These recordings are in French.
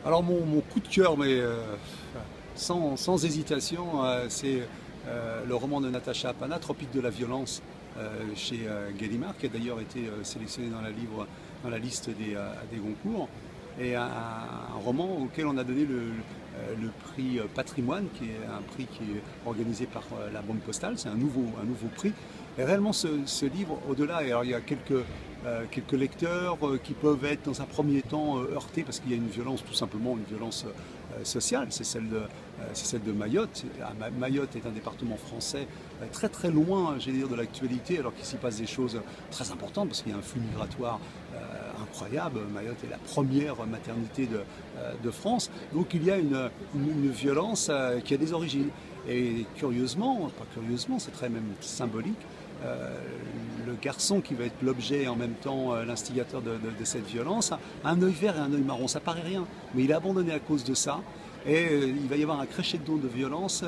Alors mon coup de cœur, mais sans hésitation, c'est le roman de Natacha Apana, Tropique de la violence, chez Gallimard, qui a d'ailleurs été sélectionné dans la liste des Goncourt, et un roman auquel on a donné le prix Patrimoine, qui est un prix qui est organisé par la Banque Postale. C'est un nouveau prix. Et réellement, ce livre, au-delà, alors il y a quelques lecteurs qui peuvent être dans un premier temps heurtés parce qu'il y a une violence, tout simplement une violence sociale, c'est celle de Mayotte. Mayotte est un département français très très loin, j'allais dire, de l'actualité, alors qu'il s'y passe des choses très importantes parce qu'il y a un flux migratoire incroyable. Mayotte est la première maternité de France, donc il y a une violence qui a des origines. Et curieusement, pas curieusement, c'est très même symbolique, le garçon qui va être l'objet et en même temps l'instigateur de cette violence a un œil vert et un œil marron. Ça paraît rien, mais il est abandonné à cause de ça. Et il va y avoir un crescendo de violence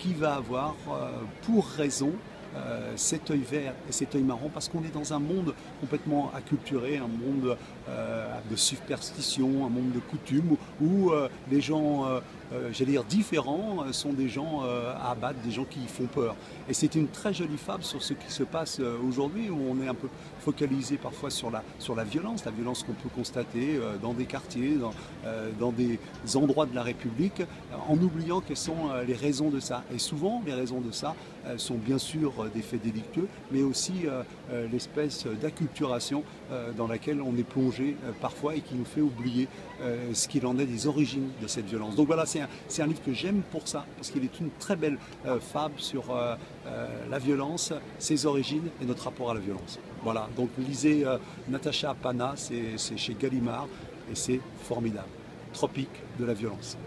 qui va avoir pour raison cet œil vert et cet œil marron, parce qu'on est dans un monde complètement acculturé, un monde de superstition, un monde de coutumes, où les gens, j'allais dire différents, sont des gens à abattre, des gens qui font peur. Et c'est une très jolie fable sur ce qui se passe aujourd'hui, où on est un peu focalisé parfois sur la violence qu'on peut constater dans des quartiers, dans des endroits de la République, en oubliant quelles sont les raisons de ça. Et souvent, les raisons de ça sont bien sûr des faits délictueux, mais aussi l'espèce d'acculturation dans laquelle on est plongé parfois et qui nous fait oublier ce qu'il en est des origines de cette violence. Donc voilà, c'est un livre que j'aime pour ça, parce qu'il est une très belle fable sur la violence, ses origines et notre rapport à la violence. Voilà, donc lisez Natacha Apana, c'est chez Gallimard et c'est formidable. Tropique de la violence.